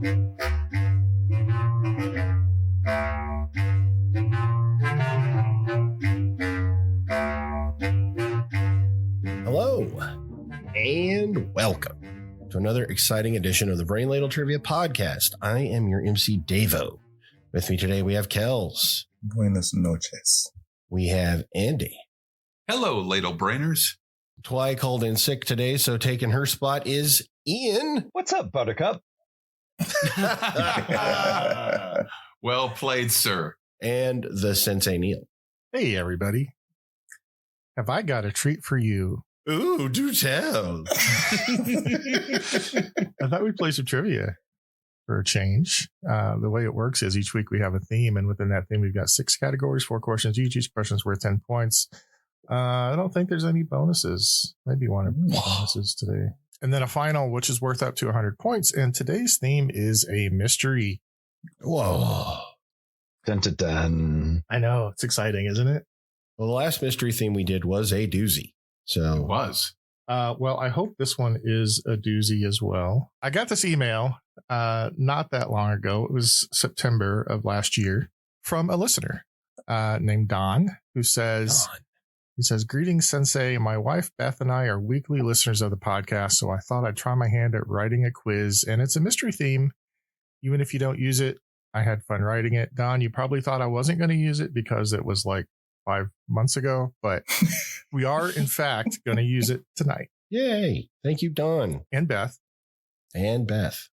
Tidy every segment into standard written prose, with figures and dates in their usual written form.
Hello, and welcome to another exciting edition of the Brain Ladle Trivia Podcast. I am your MC, Davo. With me today, we have Kels. Buenas noches. We have Andy. Hello, Ladle Brainers. Twy called in sick today, so taking her spot is Ian. What's up, Buttercup? Well played, sir. And the Sensei Neil. Hey, everybody. Have I got a treat for you? Ooh, do tell. I thought we'd play some trivia for a change. The way it works is each week we have a theme, and within that theme, we've got 6 categories, 4 questions each. Each question is worth 10 points. I don't think there's any bonuses. Maybe one or bonuses today. And then a final, which is worth up to 100 points. And today's theme is a mystery. Whoa. Dun, dun, dun. I know. It's exciting, isn't it? Well, the last mystery theme we did was a doozy. So It was. Well, I hope this one is a doozy as well. I got this email not that long ago. It was September of last year from a listener named Don, who says, he says, "Greetings, Sensei. My wife, Beth, and I are weekly listeners of the podcast, so I thought I'd try my hand at writing a quiz, and it's a mystery theme. Even if you don't use it, I had fun writing it." Don, you probably thought I wasn't going to use it because it was like 5 months ago, but we are, in fact, going to use it tonight. Yay. Thank you, Don. And Beth. And Beth.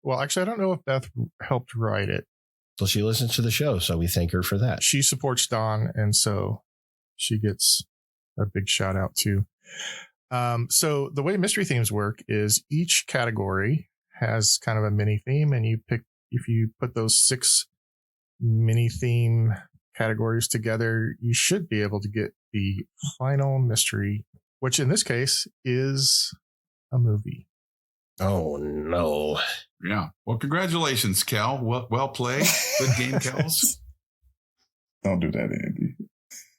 Well, actually, I don't know if Beth helped write it. So she listens to the show, so we thank her for that. She supports Don, and so she gets a big shout out too. So the way mystery themes work is each category has kind of a mini theme, and if you put those 6 mini theme categories together, you should be able to get the final mystery, which in this case is a movie. Oh, no. Yeah. Well, congratulations, Cal. Well played. Good game, Kels. Don't do that, Andy.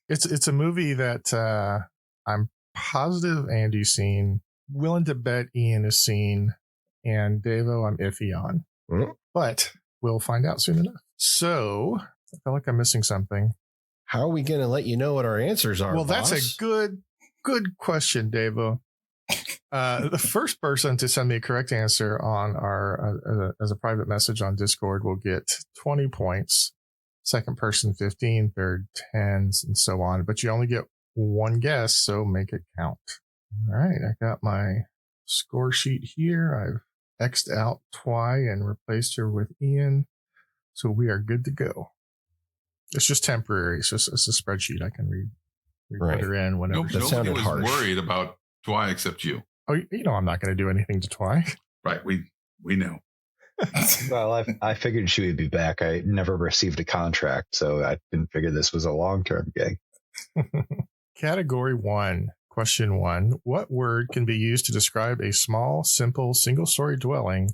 It's a movie that I'm positive Andy's seen, willing to bet Ian has seen, and Davo I'm iffy on. But we'll find out soon enough. So I feel like I'm missing something. How are we going to let you know what our answers are? Well, boss? that's a good question, Davo. The first person to send me a correct answer on our as a private message on Discord will get 20 points. Second person 15, third 10s, and so on. But you only get one guess, so make it count. All right, I got my score sheet here. I've X'd out Twy and replaced her with Ian, so we are good to go. It's just temporary. It's a spreadsheet. I can put her in whenever. Nobody was worried about Twy except you. Oh, you know I'm not going to do anything to Twy. Right, we know. Well, I figured she would be back. I never received a contract, so I didn't figure this was a long-term gig. Category 1, question 1. What word can be used to describe a small, simple, single-story dwelling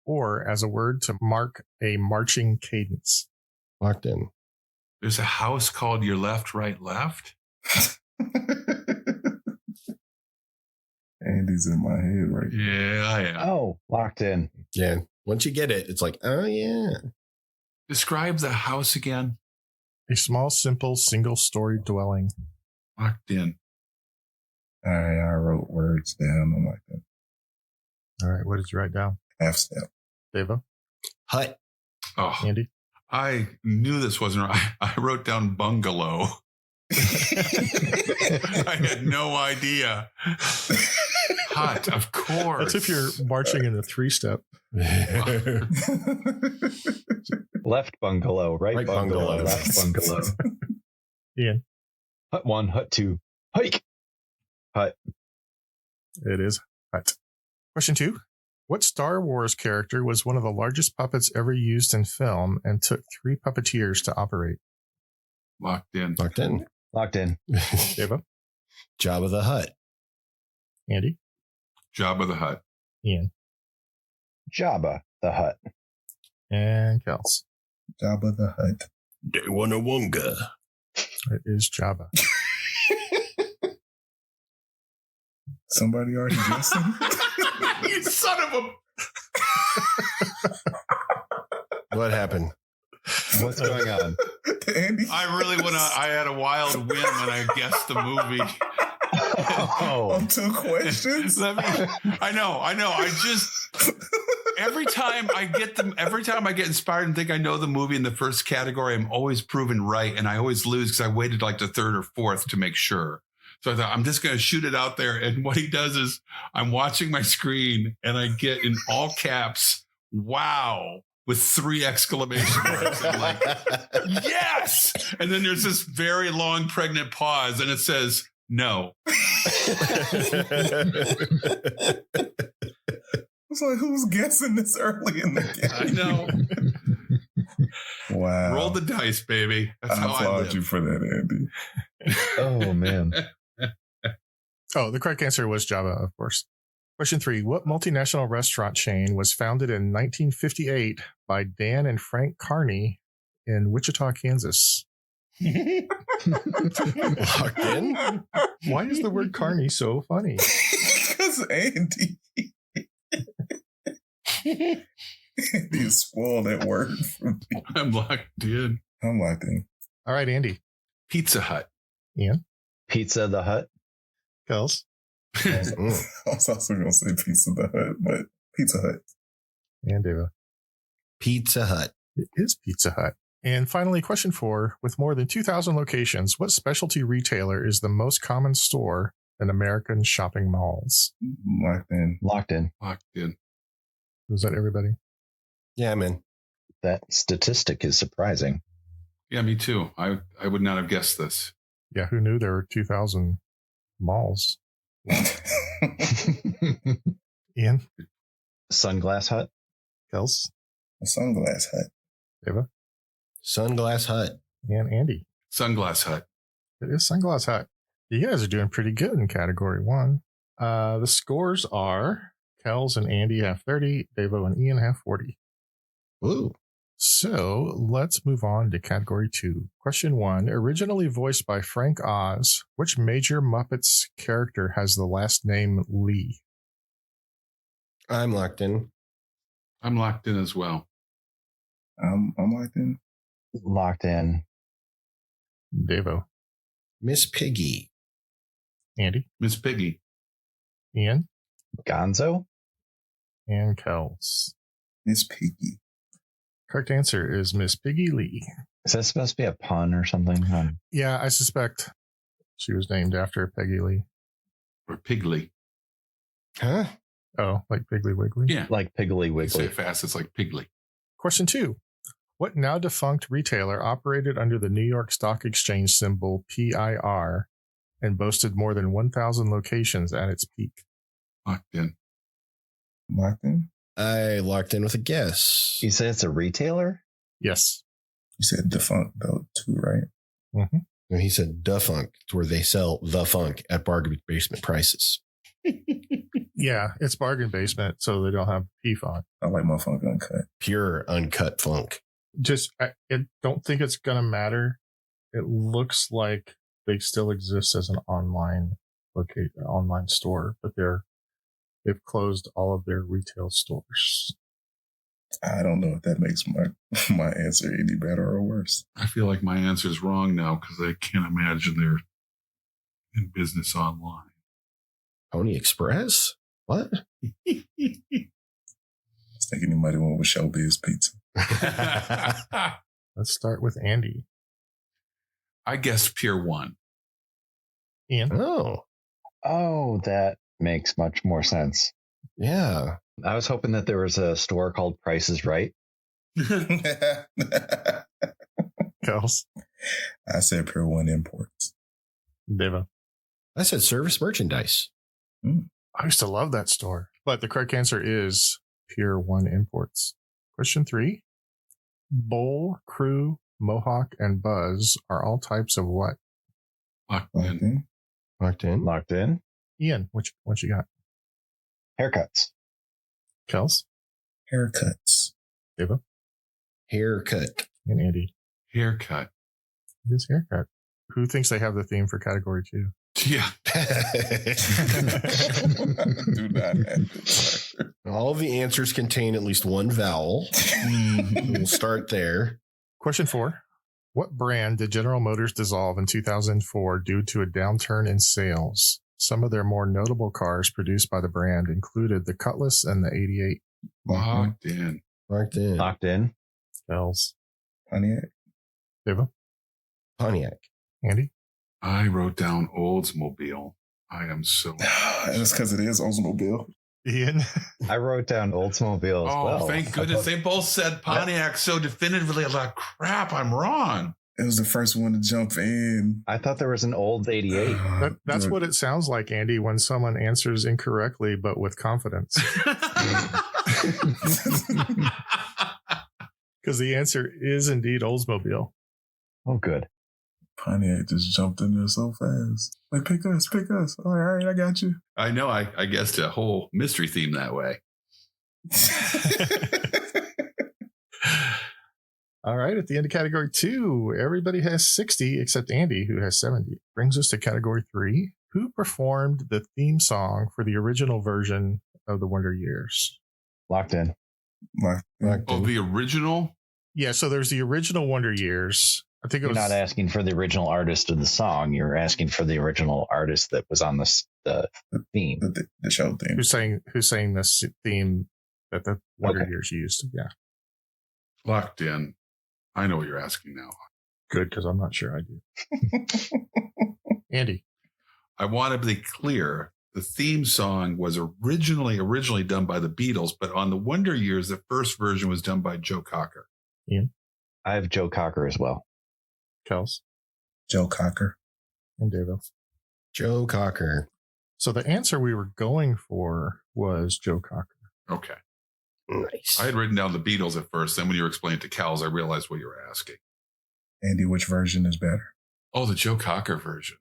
or as a word to mark a marching cadence? Locked in. There's a house called Your Left, Right, Left. Andy's in my head right now. Yeah, I am. Oh, locked in. Yeah. Once you get it, it's like, oh, yeah. Describe the house again. A small, simple, single-story dwelling. Locked in. I wrote words down. I'm like that. All right, what did you write down? Half step. Davo? Hut. Oh, Andy? I knew this wasn't right. I wrote down bungalow. I had no idea. Hut, of course. That's if you're marching in the 3-step. Left bungalow, right bungalow, left bungalow. Ian? Hut 1, hut 2, hike. Hut. It is hut. Question 2. What Star Wars character was one of the largest puppets ever used in film and took 3 puppeteers to operate? Locked in. Locked in. Locked in. Davo? Jabba the Hutt. Andy? Jabba the Hutt. Ian? Jabba the Hutt. And Kels? Jabba the Hutt. Dewonawunga. It is Jabba. Somebody already guessing? You son of a... What happened? What's going on? Andy. I had a wild whim and I guessed the movie. Oh, On 2 questions. I know. I just every time I get inspired and think I know the movie in the first category, I'm always proven right, and I always lose because I waited like the third or fourth to make sure. So I thought I'm just going to shoot it out there. And what he does is I'm watching my screen and I get in all caps, "Wow!" with 3 exclamation marks. I'm like, yes. And then there's this very long pregnant pause, and it says, "No." It's like, who's guessing this early in the game? I know. Wow. Roll the dice, baby. That's I how I applaud live. you for that, Andy. oh man. Oh, the correct answer was Java, of course. Question 3. What multinational restaurant chain was founded in 1958 by Dan and Frank Carney in Wichita, Kansas? Locked in? Why is the word Carney so funny? Because Andy. Andy spoiled that word for me. I'm locked in. I'm locked in. All right, Andy. Pizza Hut. Ian. Pizza the Hut. Kels. I was also going to say Pizza the Hut, but Pizza Hut. And Deva. Pizza Hut. It is Pizza Hut. And finally, question 4. With more than 2,000 locations, what specialty retailer is the most common store in American shopping malls? Locked in. Locked in. Locked in. Was that everybody? Yeah, man. That statistic is surprising. Yeah, me too. I would not have guessed this. Yeah, who knew there were 2,000 malls? Ian? Sunglass Hut. Kels? A Sunglass Hut. Deva? Sunglass Hut. And Andy. Sunglass Hut. It is Sunglass Hut. You guys are doing pretty good in category 1. The scores are Kels and Andy have 30, Devo and Ian have 40. Ooh. So let's move on to category 2. Question 1. Originally voiced by Frank Oz, which major Muppets character has the last name Lee? I'm locked in. I'm locked in as well. I'm locked in. Locked in. Devo. Miss Piggy. Andy. Miss Piggy. Ian. Gonzo. And Kels. Miss Piggy. Correct answer is Miss Piggy Lee. Is that supposed to be a pun or something? Yeah, I suspect she was named after Peggy Lee. Or Piggly. Huh? Oh, like Piggly Wiggly? Yeah. Like Piggly You say Wiggly. it fast, it's like Piggly. Question 2. What now defunct retailer operated under the New York Stock Exchange symbol PIR and boasted more than 1,000 locations at its peak? Locked in. Locked in? I locked in with a guess. You say it's a retailer? Yes. You said defunct, though, too, right? Mm-hmm. No, he said the funk, where they sell the funk at bargain basement prices. Yeah, it's bargain basement, so they don't have P font. I like my funk uncut. Pure uncut funk. Just, I don't think it's going to matter. It looks like they still exist as an online store, but they've closed all of their retail stores. I don't know if that makes my answer any better or worse. I feel like my answer is wrong now because I can't imagine they're in business online. Pony Express? What? I was thinking you might have went with Showbiz Pizza. Let's start with Andy. I guessed Pier 1. Ian. Oh, Oh, that makes much more sense. yeah. I was hoping that there was a store called Price is Right. Kels. I said Pure One Imports. Deva. I said service merchandise. I used to love that store. But the correct answer is Pier 1 Imports. Question 3. Bowl, Crew, Mohawk, and Buzz are all types of what? Locked Locked in. in? Locked in. Locked in. Ian, what you got? Haircuts. Kels, Haircuts. Deva, Haircut. and Andy. Haircut. It is haircut. Who thinks they have the theme for category 2? Yeah. Do not have it, sir. All of the answers contain at least one vowel. We'll start there. Question 4. What brand did General Motors dissolve in 2004 due to a downturn in sales? Some of their more notable cars produced by the brand included the Cutlass and the 88. Locked in. Marked in. Locked in. Bells. Pontiac. Deva. Pontiac. Andy. I wrote down Oldsmobile. I am so. And it's because it is Oldsmobile. Ian. I wrote down Oldsmobile as Oh, well. thank goodness. They both said Pontiac so definitively. I'm like, crap, I'm wrong. It was the first one to jump in. I thought there was an old 88. That's what it sounds like, Andy, when someone answers incorrectly, but with confidence. Because the answer is indeed Oldsmobile. Oh, good. Pontiac just jumped in there so fast. Like, pick us. All right, I got you. I know. I guessed a whole mystery theme that way. All right. At the end of category 2, everybody has 60 except Andy, who has 70. Brings us to category 3. Who performed the theme song for the original version of the Wonder Years? Locked in. Oh, the original? Yeah. So there's the original Wonder Years. I think it You're was not asking for the original artist of the song. You're asking for the original artist that was on the theme. The show theme. who's saying this theme that the Wonder Okay. Years used. Yeah. Locked in. I know what you're asking now. Good, because I'm not sure I do. Andy. I want to be clear. The theme song was originally done by the Beatles, but on the Wonder Years, the first version was done by Joe Cocker. Ian. I have Joe Cocker as well. Kels. Joe Cocker. And David. Joe Cocker. So the answer we were going for was Joe Cocker. Okay. Nice. I had written down the Beatles at first. Then when you were explaining to Cal's, I realized what you were asking. Andy, which version is better? Oh, the Joe Cocker version.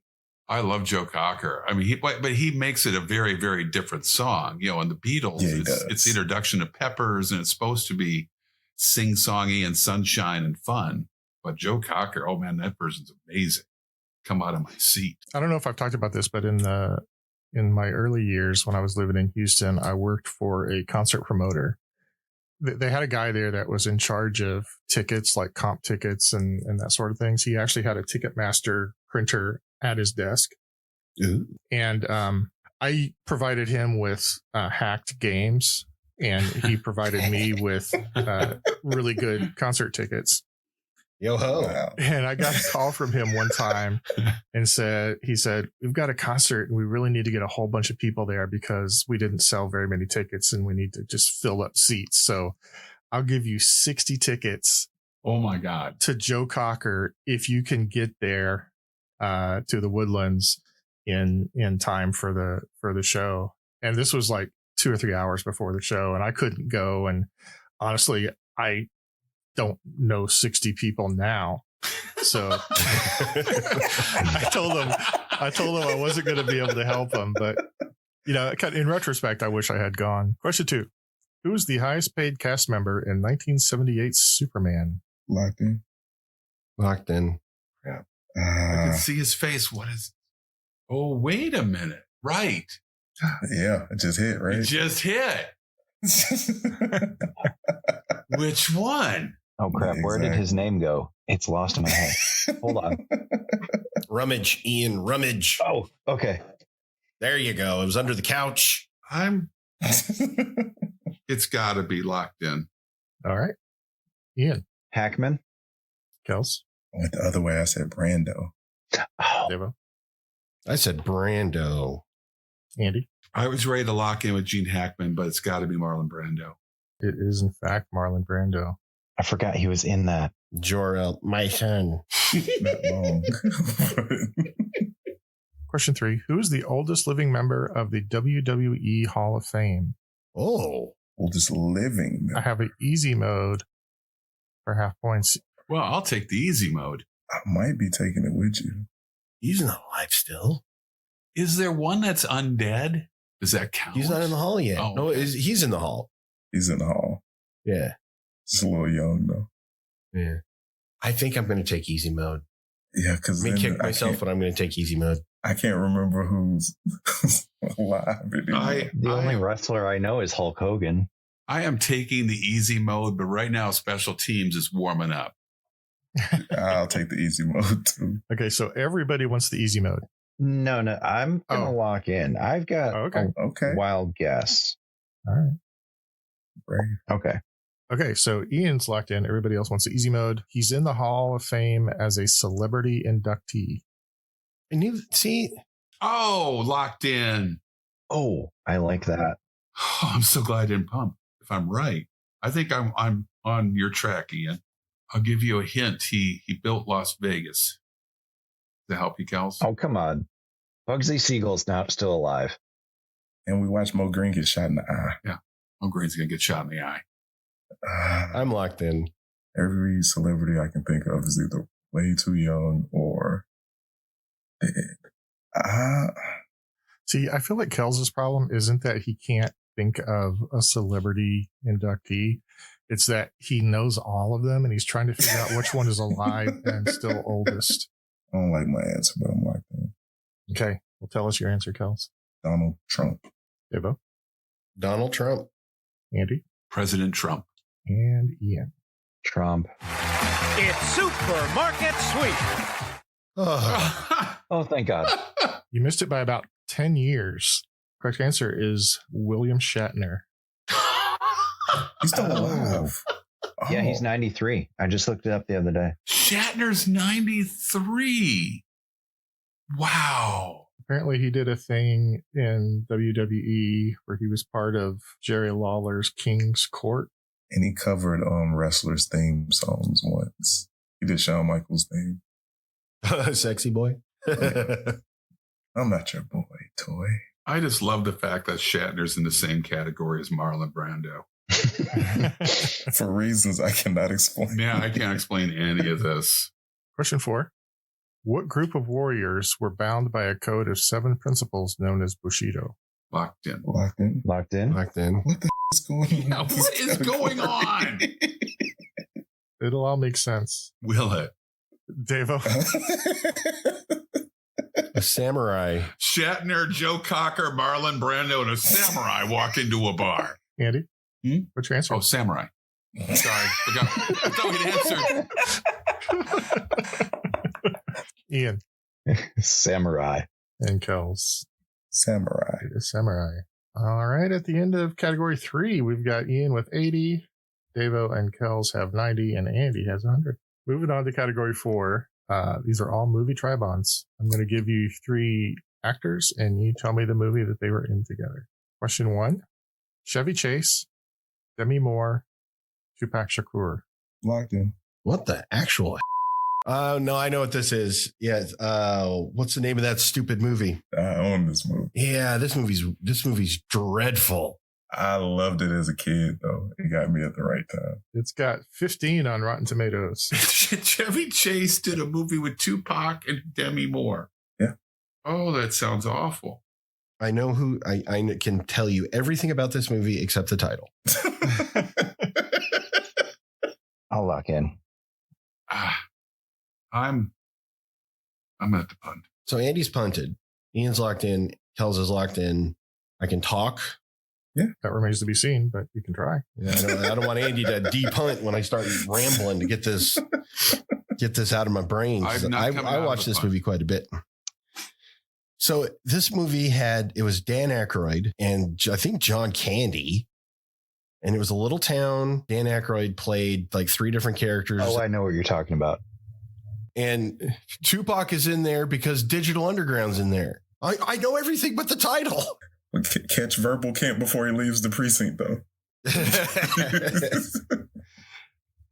I love Joe Cocker. I mean, but he makes it a very, very different song. You know, and the Beatles, Yeah, he does. it's the introduction of Peppers, and it's supposed to be sing-songy and sunshine and fun. But Joe Cocker, oh man, that version's amazing. Come out of my seat. I don't know if I've talked about this, but in my early years when I was living in Houston, I worked for a concert promoter. They had a guy there that was in charge of tickets, like comp tickets and that sort of things. He actually had a Ticketmaster printer at his desk. Ooh. And I provided him with hacked games, and he provided me with really good concert tickets. Yo ho. Wow. And I got a call from him one time and he said, we've got a concert and we really need to get a whole bunch of people there because we didn't sell very many tickets and we need to just fill up seats. So I'll give you 60 tickets. Oh my God. To Joe Cocker if you can get there to the Woodlands in time for the show. And this was like 2 or 3 hours before the show, and I couldn't go. And honestly, I don't know 60 people now. So I told them I wasn't going to be able to help them, but you know, in retrospect, I wish I had gone. Question 2. Who was the highest paid cast member in 1978's Superman? Locked in. Locked in. I can see his face. What is? Oh, wait a minute. Right. Yeah, it just hit, right? It just hit. Which one? Oh, crap. Yeah, Where did his name go? It's lost in my head. Hold on. Rummage, Ian, rummage. Oh, okay. There you go. It was under the couch. It's got to be Locked in. All right. Ian. Hackman. Kels. Went the other way. I said Brando. Oh, Devo. I said Brando. Andy. I was ready to lock in with Gene Hackman, but it's got to be Marlon Brando. It is, in fact, Marlon Brando. I forgot he was in that. Jor-El, my son. Not long. Question 3. Who is the oldest living member of the WWE Hall of Fame? Oh. Oldest living. I have an easy mode for half points. Well, I'll take the easy mode. I might be taking it with you. He's not alive still. Is there one that's undead? Does that count? He's not in the hall yet. Oh, No, okay. he's in the hall. He's in the hall. Yeah. Just a little young, though. Yeah. I think I'm going to take easy mode. Yeah, because I may kick myself, but I'm going to take easy mode. I can't remember who's alive anymore. The only wrestler I know is Hulk Hogan. I am taking the easy mode, but right now special teams is warming up. I'll take the easy mode too. Okay, so everybody wants the easy mode. No, I'm going to lock in. I've got Okay. wild guess. All right. Brave. Okay, so Ian's locked in. Everybody else wants the easy mode. He's in the Hall of Fame as a celebrity inductee. And you see, Locked in. Oh, I like that. Oh, I'm so glad I didn't pump. If I'm right, I think I'm on your track, Ian. I'll give you a hint. He built Las Vegas to help you, Kels. Oh, come on. Bugsy Siegel's now still alive. And we watched Mo Green get shot in the eye. Yeah. Mo Green's going to get shot in the eye. I'm locked in. Every celebrity I can think of is either way too young or dead. See, I feel like Kels' problem isn't that he can't think of a celebrity inductee. It's that he knows all of them and he's trying to figure out which one is alive and still oldest. I don't like my answer, but I'm locked in. Okay. Well, tell us your answer, Kels. Donald Trump. Devo. Donald Trump. Andy. President Trump. And Ian. Trump. It's Supermarket Sweep. Oh, thank God. You missed it by about 10 years. Correct answer is William Shatner. He's still alive. Yeah, he's 93. I just looked it up the other day. Shatner's 93. Wow. Apparently he did a thing in WWE where he was part of Jerry Lawler's King's Court. And he covered wrestlers' theme songs once. He did Shawn Michaels' theme. Sexy boy. I'm not your boy, toy. I just love the fact that Shatner's in the same category as Marlon Brando. For reasons I cannot explain. Yeah, I can't explain any of this. Question 4. What group of warriors were bound by a code of 7 principles known as Bushido? Locked in. Locked in. Locked in? Locked in. What the is going on? Yeah, what is going on? It'll all make sense. Will it? Devo. A samurai. Shatner, Joe Cocker, Marlon Brando, and a samurai walk into a bar. Andy? What's your answer? Oh, samurai. Sorry, forgot. I thought we'd answered. Ian. Samurai. And Kels. Samurai. Samurai. All right. At the end of category 3, we've got Ian with 80. Devo and Kels have 90, and Andy has 100. Moving on to category 4. These are all movie try-bons. I'm going to give you 3 actors, and you tell me the movie that they were in together. Question 1. Chevy Chase, Demi Moore, Tupac Shakur. Locked in. What the actual? No, I know what this is. Yeah. What's the name of that stupid movie? I own this movie. Yeah, this movie's dreadful. I loved it as a kid, though. It got me at the right time. It's got 15 on Rotten Tomatoes. Chevy Chase did a movie with Tupac and Demi Moore. Yeah. Oh, that sounds awful. I know who. I can tell you everything about this movie except the title. I'll lock in. I'm at the punt. So Andy's punted. Ian's locked in. Kels is locked in. I can talk. Yeah, that remains to be seen, but you can try. Yeah, I don't want Andy to de-punt when I start rambling to get this out of my brain. I watched this movie quite a bit. So this movie it was Dan Aykroyd and I think John Candy. And it was a little town. Dan Aykroyd played like 3 different characters. Oh, I know what you're talking about. And Tupac is in there because Digital Underground's in there. I know everything but the title. Catch Verbal Camp before he leaves the precinct, though.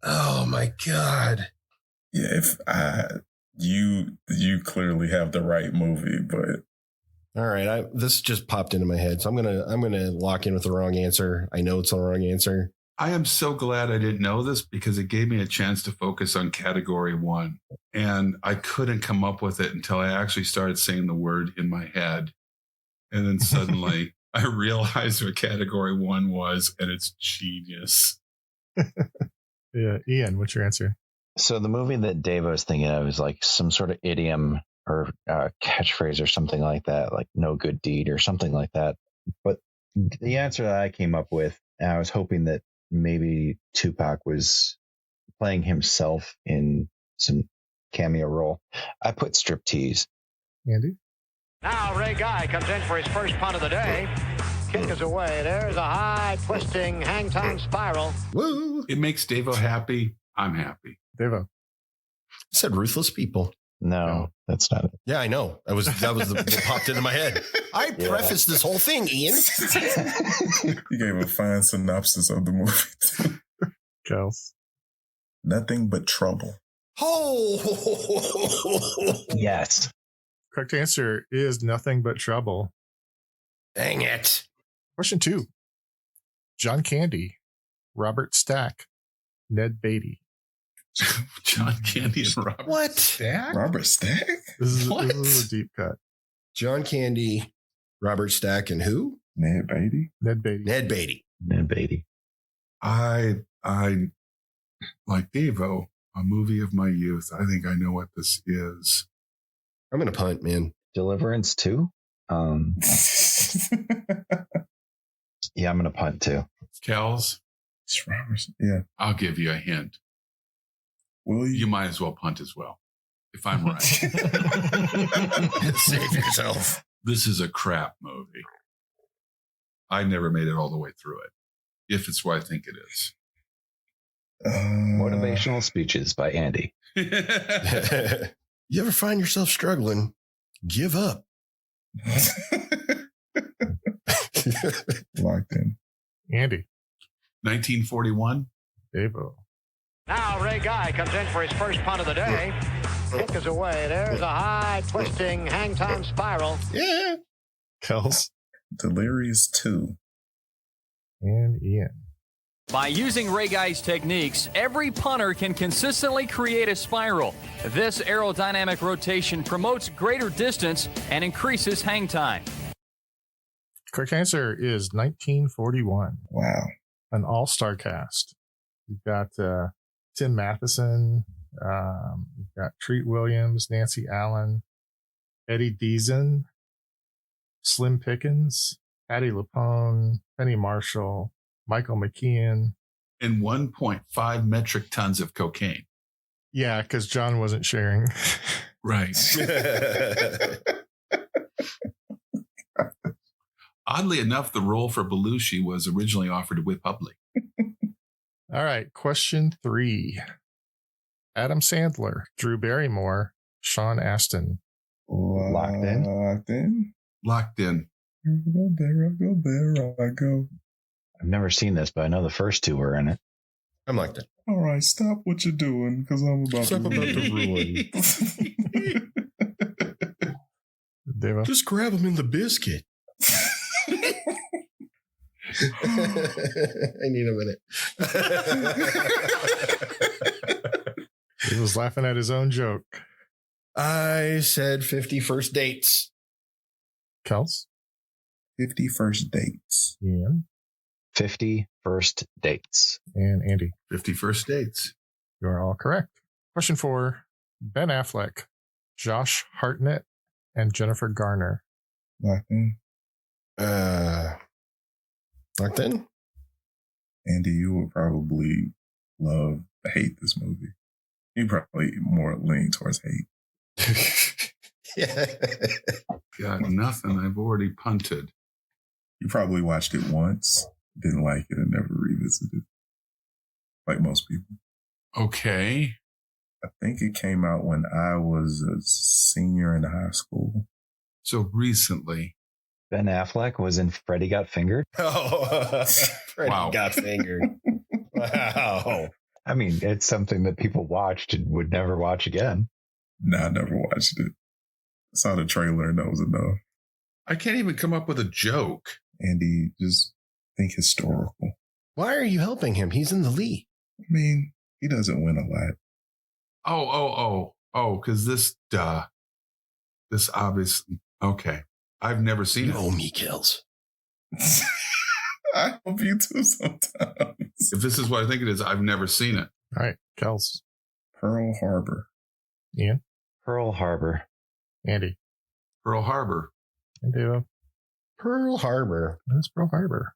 Oh my God. Yeah, if you clearly have the right movie, but all right, this just popped into my head, so I'm gonna lock in with the wrong answer. I know it's the wrong answer. I am so glad I didn't know this because it gave me a chance to focus on category 1, and I couldn't come up with it until I actually started saying the word in my head, and then suddenly I realized what category 1 was, and it's genius. Yeah, Ian, what's your answer? So the movie that Dave was thinking of is like some sort of idiom or catchphrase or something like that, like no good deed or something like that. But the answer that I came up with, and I was hoping that maybe Tupac was playing himself in some cameo role. I put striptease. Andy? Now Ray Guy comes in for his first punt of the day. Kick is away. There's a high, twisting, hang time spiral. Woo! It makes Davo happy. I'm happy. Davo? I said Ruthless People. No, that's not it. Yeah, I know. That was what popped into my head. I prefaced this whole thing, Ian. You gave a fine synopsis of the movie. Kels? Nothing But Trouble. Oh! Yes. Correct answer is Nothing But Trouble. Dang it. Question 2. John Candy, Robert Stack, Ned Beatty. John Candy and Robert. What? Stack? Robert Stack? This is a deep cut. John Candy, Robert Stack, and who? Ned Beatty? Ned Beatty. Ned Beatty. Ned Beatty. I like Devo, a movie of my youth. I think I know what this is. I'm going to punt, man. Deliverance 2? Yeah, I'm going to punt too. Kells, It's Robert. Yeah. I'll give you a hint. Will You you? might as well punt as well, if I'm right. Save yourself. This is a crap movie. I never made it all the way through it, if it's what I think it is. Motivational speeches by Andy. You ever find yourself struggling? Give up. Locked in. Andy. 1941. Davo. Now Ray Guy comes in for his first punt of the day. Kick is away. There's a high, twisting, hang time spiral. Yeah. Kels. Delirious 2. And Ian. By using Ray Guy's techniques, every punter can consistently create a spiral. This aerodynamic rotation promotes greater distance and increases hang time. Correct answer is 1941. Wow. An all-star cast. You've got Tim Matheson. You've got Treat Williams, Nancy Allen, Eddie Deason, Slim Pickens, Patty LuPone, Penny Marshall, Michael McKeon. And 1.5 metric tons of cocaine. Yeah, because John wasn't sharing. Right. Oddly enough, the role for Belushi was originally offered to Whip Hubley. All right, question 3. Adam Sandler, Drew Barrymore, Sean Astin. Locked in? Locked in? Locked in. Here I go, there I go, there I go. I've never seen this, but I know the first two were in it. I'm like that. All right, stop what you're doing, because I'm about to ruin. Devo. Just grab him in the biscuit. I need a minute. He was laughing at his own joke. I said 50 first dates. Kels. 50 First Dates. Ian. 50 First Dates. And Andy. 50 First Dates. You are all correct. Question 4. Ben Affleck, Josh Hartnett, and Jennifer Garner. Locked in? Locked in? Andy, you would probably hate this movie. You probably more lean towards hate. Yeah. Got nothing. I've already punted. You probably watched it once, didn't like it, and never revisited. Like most people. Okay. I think it came out when I was a senior in high school. So recently. Ben Affleck was in Freddy Got Fingered. Oh, Freddie Wow. got fingered. Wow. I mean, it's something that people watched and would never watch again. Nah, I never watched it. I saw the trailer and that was enough. I can't even come up with a joke. Andy, just think historical. Why are you helping him? He's in the lead. I mean, he doesn't win a lot. Because this obviously, okay. I've never seen You it. owe me kills. I hope you do sometimes. If this is what I think it is, I've never seen it. All right, Kels. Pearl Harbor. Ian. Pearl Harbor. Andy. Pearl Harbor. And Deva. Pearl Harbor. That's Pearl Harbor.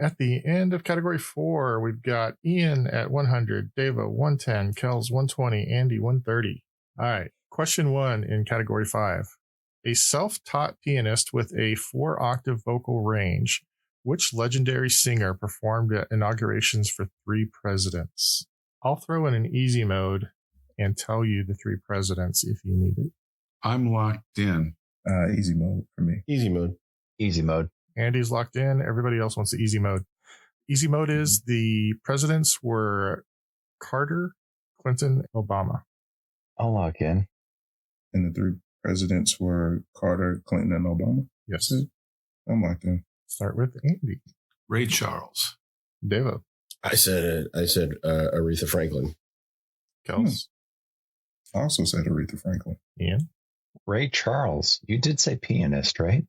At the end of category 4, we've got Ian at 100, Deva 110, Kels 120, Andy 130. All right. Question 1 in category 5. A self-taught pianist with a 4-octave vocal range. Which legendary singer performed at inaugurations for 3 presidents? I'll throw in an easy mode and tell you the 3 presidents if you need it. I'm locked in. Easy mode for me. Easy mode. Easy mode. Andy's locked in. Everybody else wants the easy mode. Easy mode is the presidents were Carter, Clinton, Obama. I'll lock in. And the 3 presidents were Carter, Clinton, and Obama? Yes. I'm locked in. Start with Andy. Ray Charles. Devo. I said Aretha Franklin. Kels. I also said Aretha Franklin. Ian. Ray Charles. You did say pianist, right?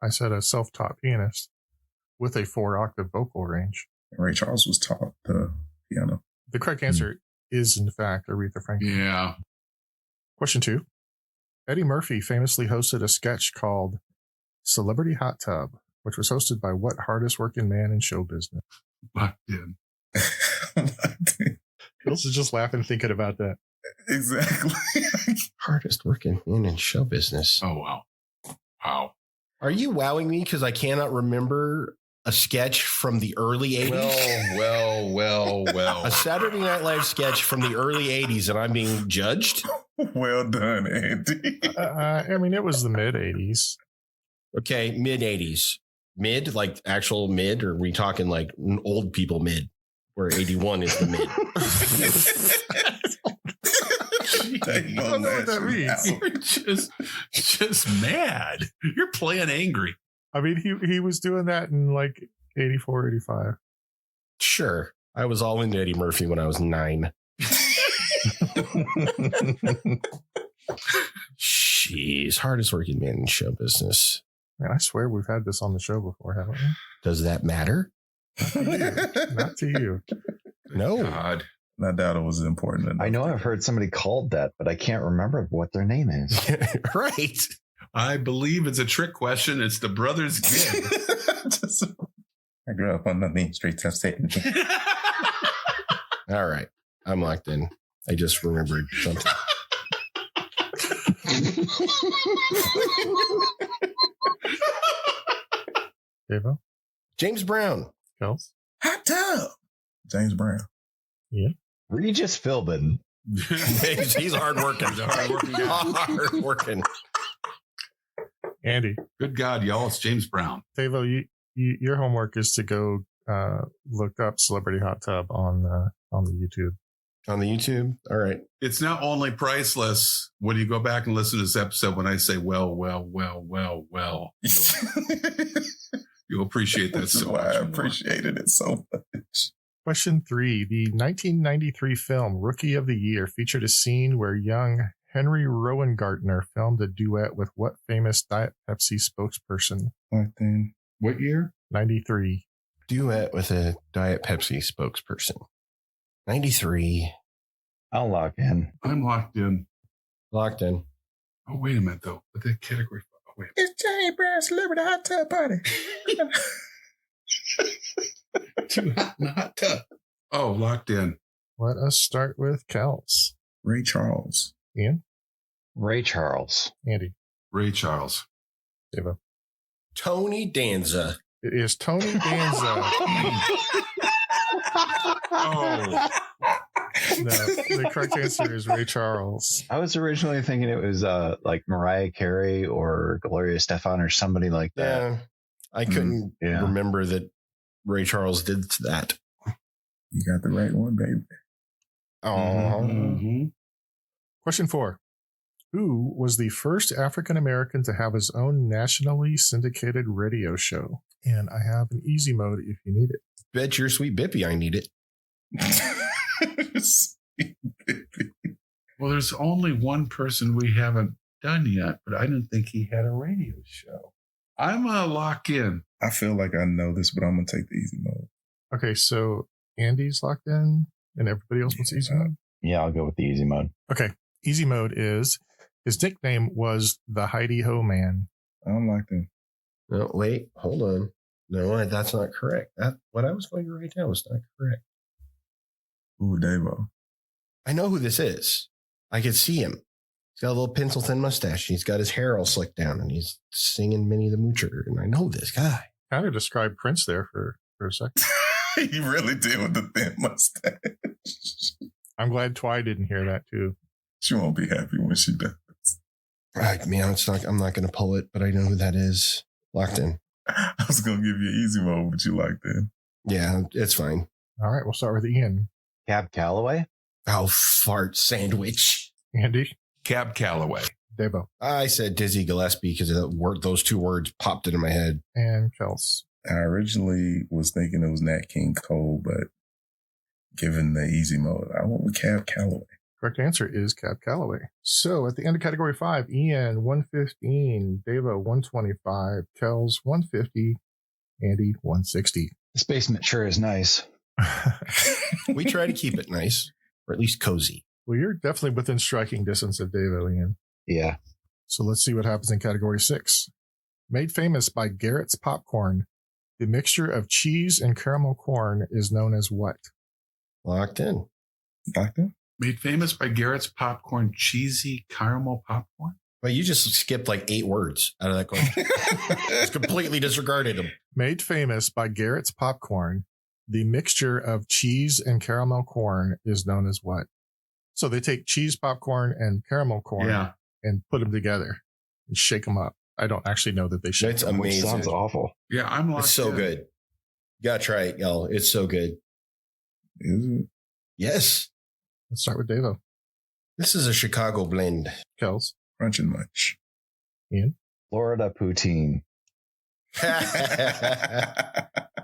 I said a self-taught pianist with a 4-octave vocal range. Ray Charles was taught the piano. The correct answer is, in fact, Aretha Franklin. Yeah. Question 2. Eddie Murphy famously hosted a sketch called Celebrity Hot Tub, which was hosted by what hardest working man in show business? Locked in. Kels is just laughing thinking about that. Exactly. Hardest working man in show business. Oh, wow. Wow. Are you wowing me because I cannot remember a sketch from the early 80s? Well. A Saturday Night Live sketch from the early 80s, and I'm being judged? Well done, Andy. I mean, it was the mid-80s. Okay, mid-80s. Mid, like actual mid, or are we talking like old people mid, where 81 is the mid? I don't know what that means. You're just mad. You're playing angry. I mean, he was doing that in like 84, 85. Sure. I was all into Eddie Murphy when I was 9. Jeez, hardest working man in show business. Man, I swear we've had this on the show before, haven't we? Does that matter? Not to you. No. God. I doubt it was important enough. I know I've heard somebody called that, but I can't remember what their name is. Right. I believe it's a trick question. It's the Brothers Gig. I grew up on the main streets of Satan. All right. I'm locked in. I just remembered something. Devo? James Brown. Kels? Hot tub. James Brown. Yeah. Regis Philbin. He's hardworking. Hardworking. Andy. Good God, y'all. It's James Brown. Devo, your homework is to go look up Celebrity Hot Tub on the YouTube. On the YouTube? All right. It's not only priceless when you go back and listen to this episode when I say, well. You'll appreciate that so much. I appreciated it so much. Question 3. The 1993 film Rookie of the Year featured a scene where young Henry Rowengartner filmed a duet with what famous Diet Pepsi spokesperson? What year? 93. Duet with a Diet Pepsi spokesperson. 93. I'll lock in. I'm locked in. Locked in. Oh, wait a minute, though. But that category. Oh, wait. It's James Brown Celebrity Hot Tub Party. Too hot in the hot tub. Oh, locked in. Let us start with Kels. Ray Charles. Ian? Ray Charles. Andy? Ray Charles. Devo? Tony Danza. It is Tony Danza. Oh. No, the correct answer is Ray Charles. I was originally thinking it was like Mariah Carey or Gloria Estefan or somebody like that. Yeah. I couldn't remember that Ray Charles did that. You got the right one, baby. Oh. Mm-hmm. Question 4. Who was the first African American to have his own nationally syndicated radio show? And I have an easy mode if you need it. Bet your sweet Bippy I need it. Well, there's only one person we haven't done yet, but I didn't think he had a radio show. I'm going to lock in. I feel like I know this, but I'm going to take the easy mode. Okay, so Andy's locked in and everybody else wants easy mode? Yeah, I'll go with the easy mode. Okay, easy mode is His nickname was the Heidi Ho Man. I'm locked in. No, wait, hold on. No, that's not correct. What I was going to write down was not correct. Ooh, Davo. I know who this is. I could see him. He's got a little pencil thin mustache. He's got his hair all slicked down, and he's singing Minnie the Moocher. And I know this guy. Kind of described Prince there for a second. He really did with the thin mustache. I'm glad Twy didn't hear that too. She won't be happy when she does. Right, man, I'm not going to pull it, but I know who that is. Locked in. I was going to give you an easy mode, but you liked it. Yeah, it's fine. All right, we'll start with Ian. Cab Calloway? Oh, fart sandwich. Andy? Cab Calloway. Devo. I said Dizzy Gillespie because those two words popped into my head. And Kels. I originally was thinking it was Nat King Cole, but given the easy mode, I went with Cab Calloway. Correct answer is Cab Calloway. So at the end of category 5, Ian 115, Devo 125, Kels 150, Andy 160. This basement sure is nice. We try to keep it nice, or at least cozy. Well, you're definitely within striking distance of Devo, Ian. Yeah. So let's see what happens in category 6. Made famous by Garrett's Popcorn, the mixture of cheese and caramel corn is known as what? Locked in. Locked in? Made famous by Garrett's Popcorn, cheesy caramel popcorn. Well, you just skipped like 8 words out of that question. Just completely disregarded them. Made famous by Garrett's Popcorn, the mixture of cheese and caramel corn is known as what? So they take cheese popcorn and caramel corn and put them together and shake them up. I don't actually know that they shake That's them. amazing. Which sounds awful. Yeah, I'm locked It's so in. good. You gotta try it, y'all. It's so good. Is it? Yes. Let's start with Devo. This is a Chicago blend. Kels. Crunching much. Ian. Florida poutine.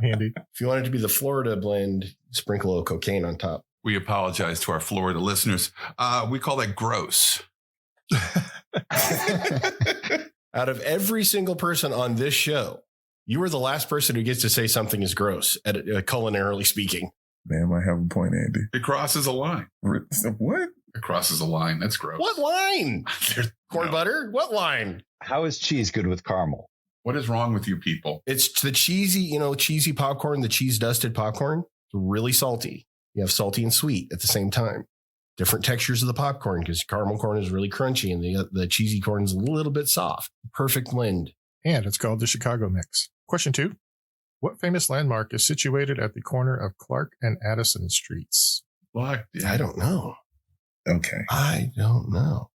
Andy. If you want it to be the Florida blend, sprinkle a little cocaine on top. We apologize to our Florida listeners. We call that gross. Out of every single person on this show, you are the last person who gets to say something is gross, culinarily speaking. Man, might have a point, Andy. It crosses a line. What? It crosses a line. That's gross. What line? Corn butter? What line? How is cheese good with caramel? What is wrong with you people? It's the cheesy popcorn, the cheese dusted popcorn. It's really salty. You have salty and sweet at the same time. Different textures of the popcorn because caramel corn is really crunchy and the cheesy corn is a little bit soft. Perfect blend. And it's called the Chicago Mix. Question 2. What famous landmark is situated at the corner of Clark and Addison Streets? Locked in. I don't know. Okay. I don't know.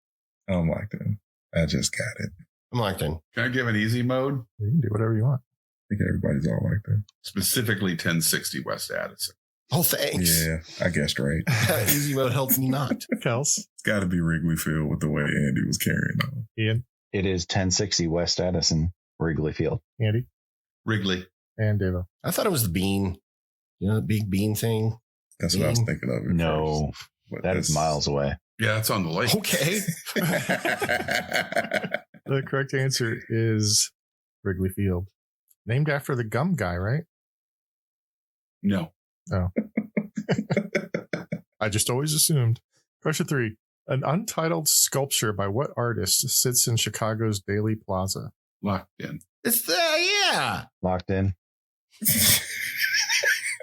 I'm locked in. I just got it. I'm locked in. Can I give an easy mode? You can do whatever you want. I think everybody's all like that. Specifically 1060 West Addison. Oh, thanks. Yeah, I guessed right. Easy mode helped me not. Kels. It's got to be Wrigley Field with the way Andy was carrying on. Ian. It is 1060 West Addison, Wrigley Field. Andy. Wrigley. And Devo. I thought it was the bean. You know, the big bean thing. That's what I was thinking of. No, that is miles away. Yeah, it's on the lake. Okay. The correct answer is Wrigley Field. Named after the gum guy, right? No. Oh. I just always assumed. Question 3. An untitled sculpture by what artist sits in Chicago's Daily Plaza? Locked in. It's yeah. Locked in.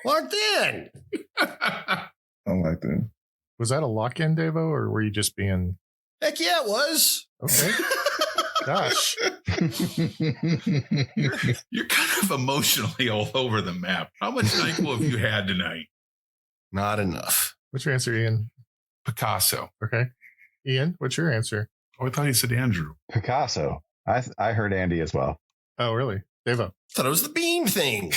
Locked in. I'm like that. Was that a lock-in, Devo, or were you just being... Heck yeah, it was. Okay. Gosh. You're kind of emotionally all over the map. How much NyQuil have you had tonight? Not enough. What's your answer, Ian? Picasso. Okay. Ian, what's your answer? Oh, I thought you said Andrew. Picasso. I heard Andy as well. Oh, really? Devo. I thought it was the bean thing.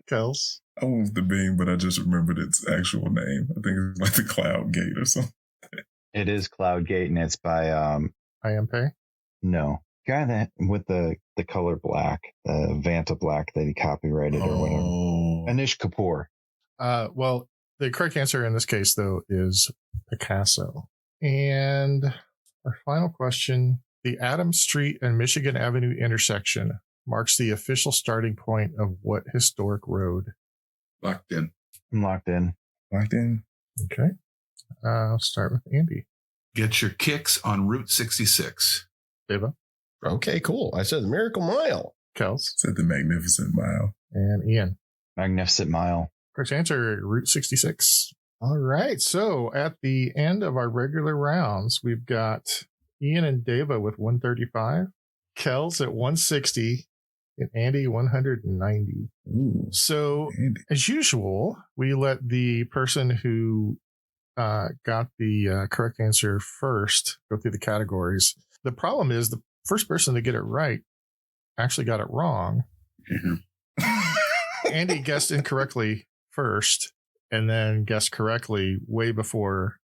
Kels. I was the bean, but I just remembered its actual name. I think it's like the Cloud Gate or something. It is Cloud Gate, and it's by IMP? no guy that with the color black, Vanta Black that he copyrighted or whatever. Anish Kapoor. Well, the correct answer in this case, though, is Picasso. And our final question. The Adams Street and Michigan Avenue intersection marks the official starting point of what historic road? Locked in. I'm locked in. Locked in. Okay. I'll start with Andy. Get your kicks on Route 66. Deva. Okay, cool. I said the Miracle Mile. Kels. Said the Magnificent Mile. And Ian. Magnificent Mile. Correct answer, Route 66. All right. So at the end of our regular rounds, we've got Ian and Deva with 135, Kels at 160, and Andy 190. Ooh, so Andy. As usual, we let the person who got the correct answer first go through the categories. The problem is the first person to get it right actually got it wrong. Andy guessed incorrectly first and then guessed correctly way before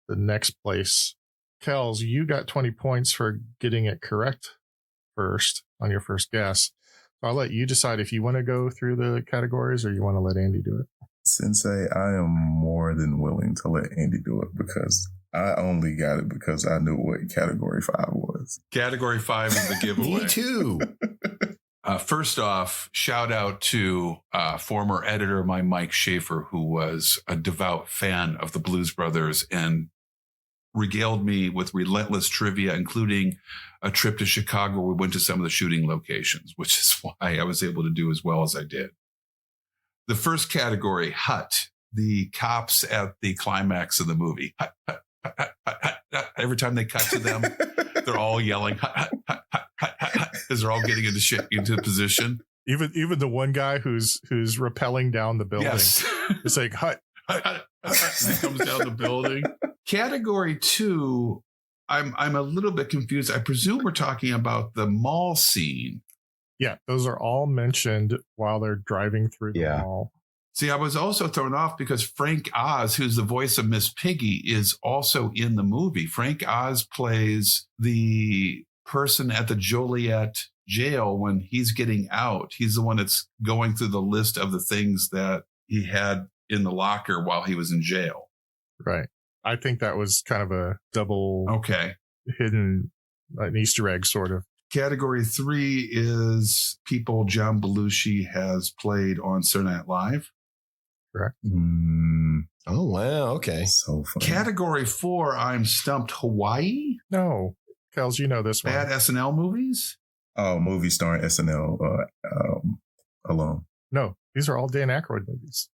the next place. Kels, you got 20 points for getting it correct first on your first guess. So I'll let you decide if you want to go through the categories or you want to let Andy do it. Sensei, I am more than willing to let Andy do it because I only got it because I knew what category 5 was. Category 5 is the giveaway. Me too. First off, shout out to former editor of mine, Mike Schaefer, who was a devout fan of the Blues Brothers and regaled me with relentless trivia, including a trip to Chicago where we went to some of the shooting locations, which is why I was able to do as well as I did. The first category, Hut, the cops at the climax of the movie. Hut, hut, hut, hut, hut, hut, hut. Every time they cut to them, they're all yelling, hut, hut, hut, hut, hut, hut, hut, as they're all getting into position. Even the one guy who's rappelling down the building. Yes. It's like, hut. He comes down the building. Category 2, I'm a little bit confused. I presume we're talking about the mall scene. Yeah, those are all mentioned while they're driving through the mall. See, I was also thrown off because Frank Oz, who's the voice of Miss Piggy, is also in the movie. Frank Oz plays the person at the Joliet jail when he's getting out. He's the one that's going through the list of the things that he had in the locker while he was in jail. Right. I think that was kind of a double hidden an Easter egg sort of. Category 3 is people John Belushi has played on Saturday Night Live. Correct. Oh, wow. Okay. So funny. Category 4, I'm stumped. Hawaii? No. Kels, you know this one. Bad SNL movies? Oh, movie starring SNL alone. No, these are all Dan Aykroyd movies.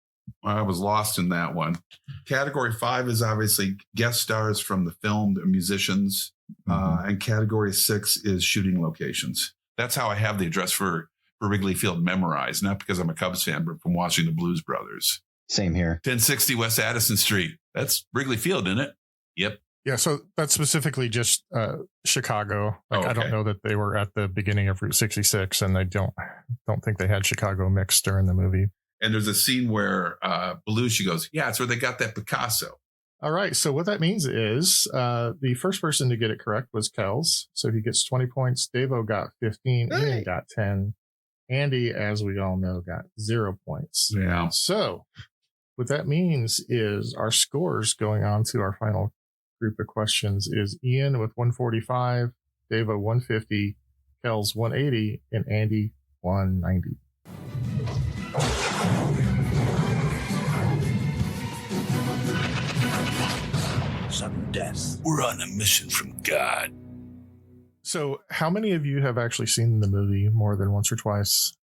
I was lost in that one. Category 5 is obviously guest stars from the film, the musicians. And category 6 is shooting locations. That's how I have the address for Wrigley Field memorized, not because I'm a Cubs fan, but from watching the Blues Brothers. Same here. 1060 West Addison Street. That's Wrigley Field, isn't it? Yep. Yeah, so that's specifically just Chicago. I don't know that they were at the beginning of Route 66, and I don't think they had Chicago mixed during the movie. And there's a scene where Belushi goes, yeah, it's where they got that Picasso. All right. So what that means is the first person to get it correct was Kels. So he gets 20 points. Devo got 15. Hey. Ian got 10. Andy, as we all know, got 0 points. Yeah. So what that means is our scores going on to our final group of questions is Ian with 145, Devo 150, Kels 180, and Andy 190. Sudden death. We're on a mission from God. So how many of you have actually seen the movie more than once or twice?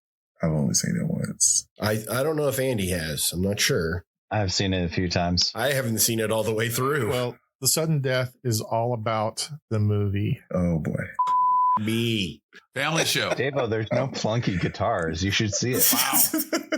I've only seen it once. I don't know if Andy has. I'm not sure. I've seen it a few times. I haven't seen it all the way through. Well, The Sudden Death is all about the movie. Oh, boy. Me. Family show. Davo, there's no plunky guitars. You should see it. Wow.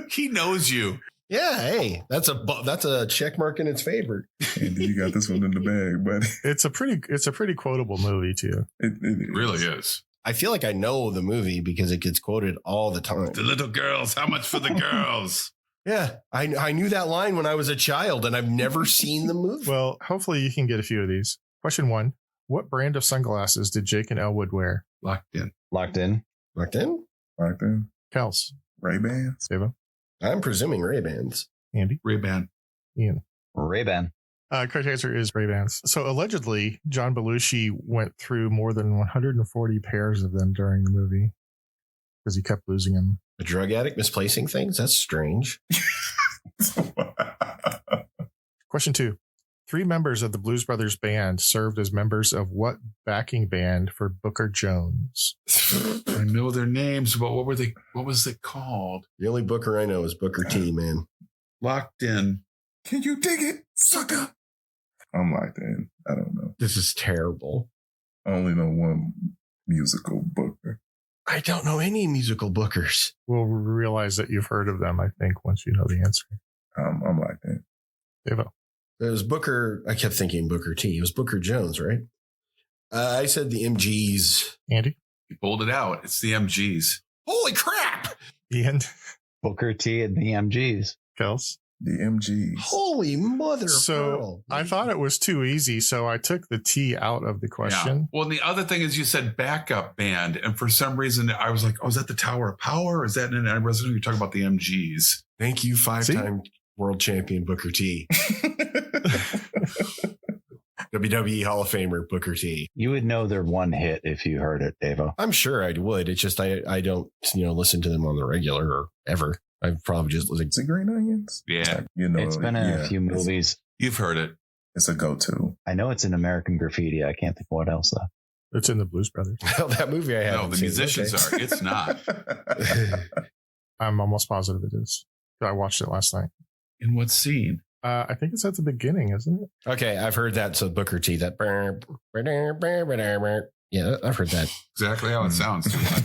He knows you. Yeah, hey, that's a check mark in its favor. Andy, you got this one in the bag, buddy. It's a pretty quotable movie too. It Really is. I feel like I know the movie because it gets quoted all the time. The little girls. How much for the girls? Yeah, I knew that line when I was a child, and I've never seen the movie. Well, hopefully you can get a few of these. Question 1. What brand of sunglasses did Jake and Elwood wear? Locked in. Locked in. Locked in? Locked in. Kels. Ray-Bans. Devo. I'm presuming Ray-Bans. Andy. Ray-Ban. Ian. Ray-Ban. Correct answer is Ray-Bans. So allegedly, John Belushi went through more than 140 pairs of them during the movie because he kept losing them. A drug addict misplacing things? That's strange. Question 2. 3 members of the Blues Brothers band served as members of what backing band for Booker Jones? I know their names, but what were they? What was it called? The only Booker I know is Booker T, man. Locked In. Can you dig it, sucker? I'm locked in. I don't know. This is terrible. I only know one musical Booker. I don't know any musical Bookers. We'll realize that you've heard of them, I think, once you know the answer. I'm locked in. Devo. It was Booker. I kept thinking Booker T. It was Booker Jones, right? I said the MGs. Andy? You pulled it out. It's the MGs. Holy crap! Ian? Booker T and the MGs. Kels? The MGs. Holy mother of So pearl. I thought it was too easy, so I took the T out of the question. Yeah. Well, and the other thing is you said backup band. And for some reason, I was like, oh, is that the Tower of Power? Or is that an resident? You're talking about the MGs. Thank you, 5-time world champion Booker T. WWE Hall of Famer Booker T. You would know their one hit if you heard it, Devo. I'm sure I would. It's just I don't listen to them on the regular or ever. I've probably just like Is it Green Onions? Yeah. It's been in a few movies. You've heard it. It's a go-to. I know it's in American Graffiti. I can't think of what else, though. It's in the Blues Brothers. well, that movie I have. No, the musicians are. It's not. I'm almost positive it is. I watched it last night. In what scene? I think it's at the beginning, isn't it? Okay, I've heard that. So Booker T, that. Yeah, I've heard that. Exactly how it sounds. I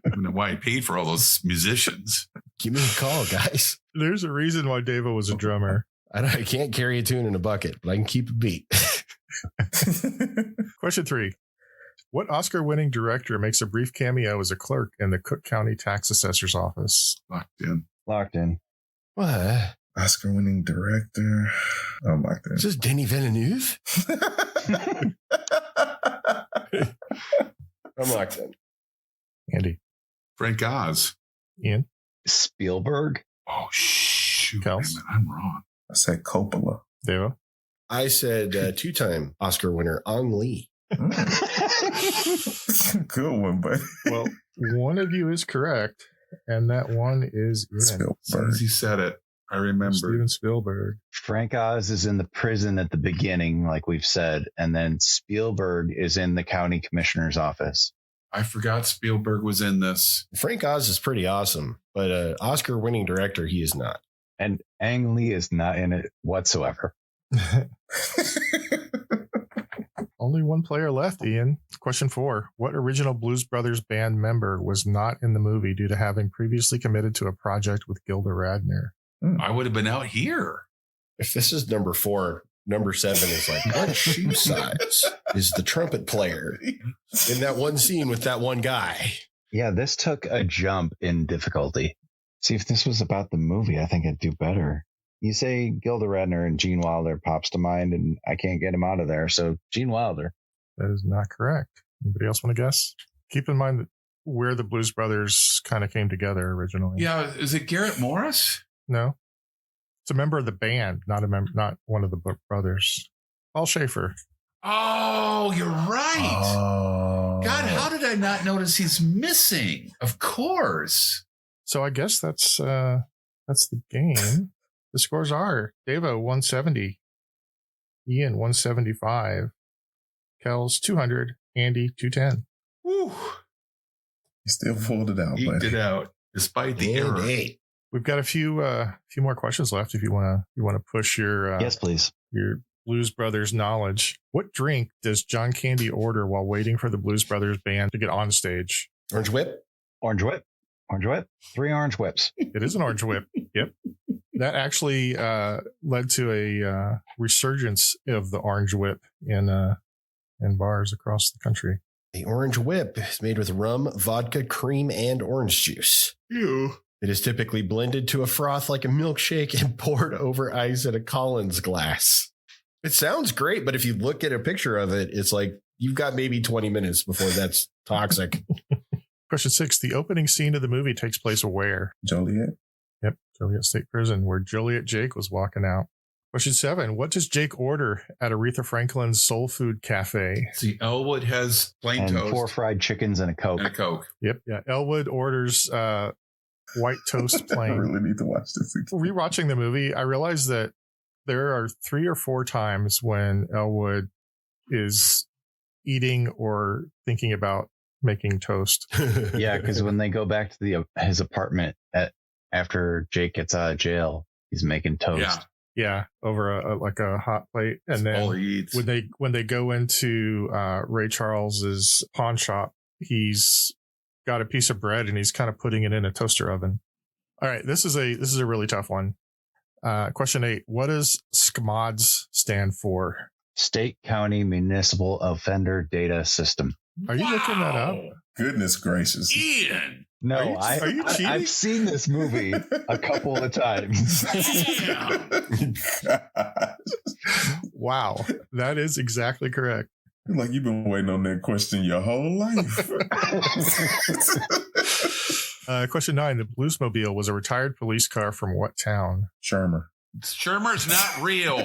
don't know why I paid for all those musicians. Give me a call, guys. There's a reason why Devo was a drummer. I can't carry a tune in a bucket, but I can keep a beat. Question 3. What Oscar-winning director makes a brief cameo as a clerk in the Cook County Tax Assessor's office? Locked in. What? Oscar-winning director. I'm locked in. Is this Denis Villeneuve? I'm locked in. Andy. Frank Oz. Ian. Spielberg. Oh, shoot. Kels? Man, I'm wrong. I said Coppola. Devo. I said 2-time Oscar winner Ang Lee. Good one, buddy. Well, one of you is correct, and that one is Ian. Spielberg. As soon as he said it, I remember. Steven Spielberg. Frank Oz is in the prison at the beginning, like we've said, and then Spielberg is in the county commissioner's office. I forgot Spielberg was in this. Frank Oz is pretty awesome, but Oscar winning director, he is not. And Ang Lee is not in it whatsoever. Only one player left, Ian. Question 4. What original Blues Brothers band member was not in the movie due to having previously committed to a project with Gilda Radner? I would have been out here. If this is number 4, number 7 is like, what shoe size is the trumpet player in that one scene with that one guy? Yeah, this took a jump in difficulty. See, if this was about the movie, I think I'd do better. You say Gilda Radner and Gene Wilder pops to mind, and I can't get him out of there. So Gene Wilder. That is not correct. Anybody else want to guess? Keep in mind that where the Blues Brothers kind of came together originally. Yeah, is it Garrett Morris? No. It's a member of the band, not one of the brothers. Paul Schaefer. Oh, you're right. Oh. God, how did I not notice he's missing? Of course. So I guess that's the game. The scores are Devo 170, Ian 175, Kels 200, Andy 210. Woo. You still pulled it out, Eked buddy. it out, despite the error. We've got a few more questions left. If you want to push your Yes, please. your Blues Brothers knowledge. What drink does John Candy order while waiting for the Blues Brothers band to get on stage? Orange Whip? Orange Whip. Orange Whip. 3 orange whips. It is an orange whip. Yep. That actually led to a resurgence of the orange whip in bars across the country. The Orange Whip is made with rum, vodka, cream, and orange juice. Ew. It is typically blended to a froth like a milkshake and poured over ice in a Collins glass. It sounds great, but if you look at a picture of it, it's like you've got maybe 20 minutes before that's toxic. Question 6. The opening scene of the movie takes place where? Joliet. Yep, Joliet State Prison, where Joliet Jake was walking out. Question 7. What does Jake order at Aretha Franklin's Soul Food Cafe? See, Elwood has plain And toast 4 fried chickens and a Coke. and a Coke. Yep, yeah. Elwood orders white toast I plain. really need to watch this again. Rewatching the movie, I realized that there are 3 or 4 times when Elwood is eating or thinking about making toast. Yeah, because when they go back to his apartment after Jake gets out of jail, he's making toast. Yeah, over a hot plate, and then all he eats. when they go into Ray Charles's pawn shop, he's got a piece of bread and he's kind of putting it in a toaster oven. All right, this is a really tough one. Question 8: what does SCMODS stand for? State County Municipal Offender Data System. Are you looking that up? Goodness gracious, Ian. No, are you cheating? I've seen this movie a couple of times. Wow, that is exactly correct. Like you've been waiting on that question your whole life. Question 9: the Bluesmobile was a retired police car from what town? Shermer. Shermer's not real.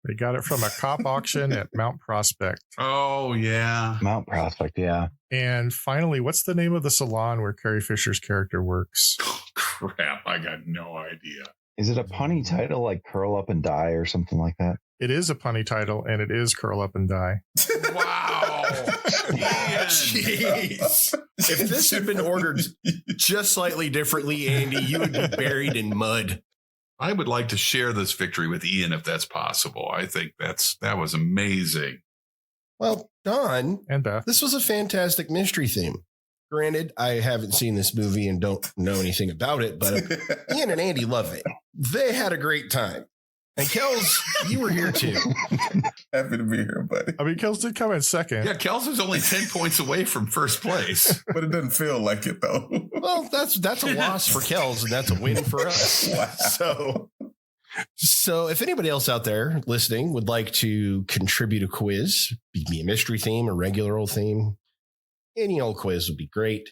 They got it from a cop auction at Mount Prospect. Oh, yeah. Mount Prospect, yeah. And finally, what's the name of the salon where Carrie Fisher's character works? Oh, crap. I got no idea. Is it a punny title like Curl Up and Die or something like that? It is a punny title, and it is Curl Up and Die. Wow. Jeez. If this had been ordered just slightly differently, Andy, you would be buried in mud. I would like to share this victory with Ian if that's possible. I think that was amazing. Well, Don and Beth, this was a fantastic mystery theme. Granted, I haven't seen this movie and don't know anything about it, but Ian and Andy love it. They had a great time. And Kels, you were here too. Happy to be here, buddy. I mean, Kels did come in second. Yeah, Kels is only 10 points away from first place. But it doesn't feel like it, though. Well, that's a loss for Kels, and that's a win for us. Wow. So if anybody else out there listening would like to contribute a quiz, be a mystery theme, a regular old theme, any old quiz would be great.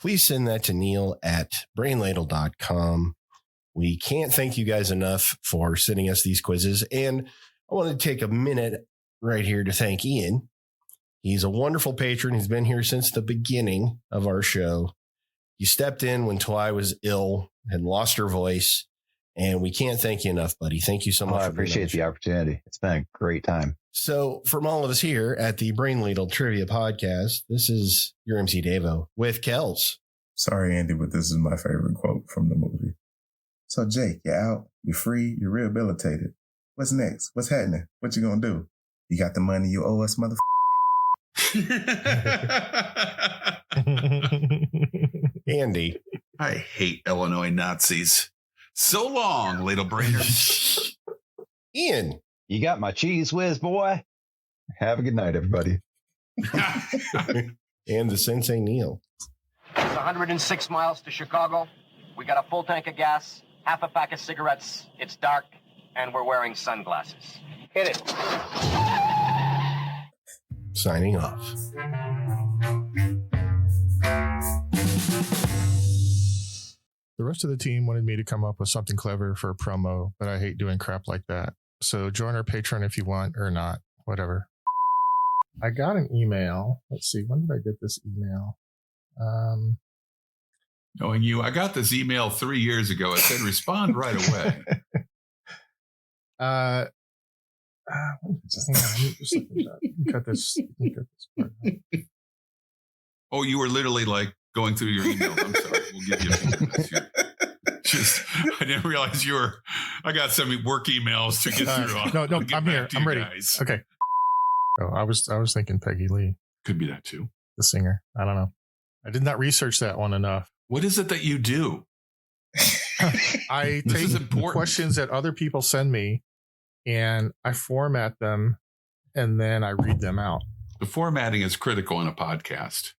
Please send that to Neil at brainladle.com. We can't thank you guys enough for sending us these quizzes. And I want to take a minute right here to thank Ian. He's a wonderful patron. He's been here since the beginning of our show. You stepped in when Twi was ill and lost her voice. And we can't thank you enough, buddy. Thank you so much. I appreciate the opportunity. It's been a great time. So from all of us here at the Brain Ladle Trivia Podcast, this is your MC Davo with Kels. Sorry, Andy, but this is my favorite quote from the movie. So, Jake, you're out, you're free, you're rehabilitated. What's next? What's happening? What you gonna do? You got the money you owe us, motherfucker? Andy. I hate Illinois Nazis. So long, little brainers. Ian. You got my cheese whiz, boy. Have a good night, everybody. And the Sensei Neil. It's 106 miles to Chicago. We got a full tank of gas, half a pack of cigarettes. It's dark, and we're wearing sunglasses. Hit it. Signing off. The rest of the team wanted me to come up with something clever for a promo, but I hate doing crap like that. So join our Patreon if you want or not, whatever. I got an email. Let's see. When did I get this email? Knowing you, I got this email 3 years ago. It said respond right away. Hang on, let me just look at that. Cut this part out. Oh, you were literally like going through your email. I'm sorry. We'll give you a few minutes here. I didn't realize I got some work emails to get through. No, I'm here. I'm ready. Guys. Okay. Oh, I was thinking Peggy Lee. Could be that too. The singer. I don't know. I did not research that one enough. What is it that you do? I take questions that other people send me and I format them and then I read them out. The formatting is critical in a podcast.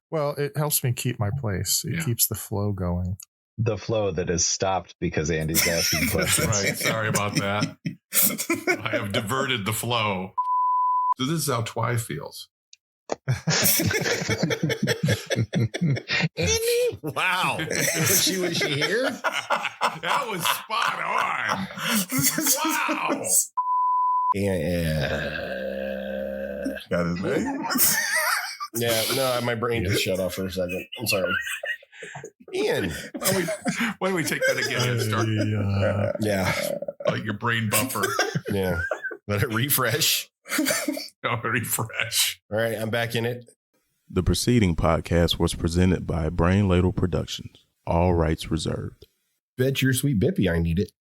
Well, it helps me keep my place. It keeps the flow going. The flow that has stopped because Andy's asking questions. Right. Sorry about that. I have diverted the flow. So this is how Twi feels. Wow. Was she here? That was spot on. Wow. Yeah. Got his name? Yeah, no, my brain just shut off for a second. I'm sorry. Ian. Why don't we take that again and start? Yeah. Like your brain buffer. Yeah. Let it refresh. Refresh. All right, I'm back in it. The preceding podcast was presented by Brain Ladle Productions. All rights reserved. Bet your sweet Bippy I need it.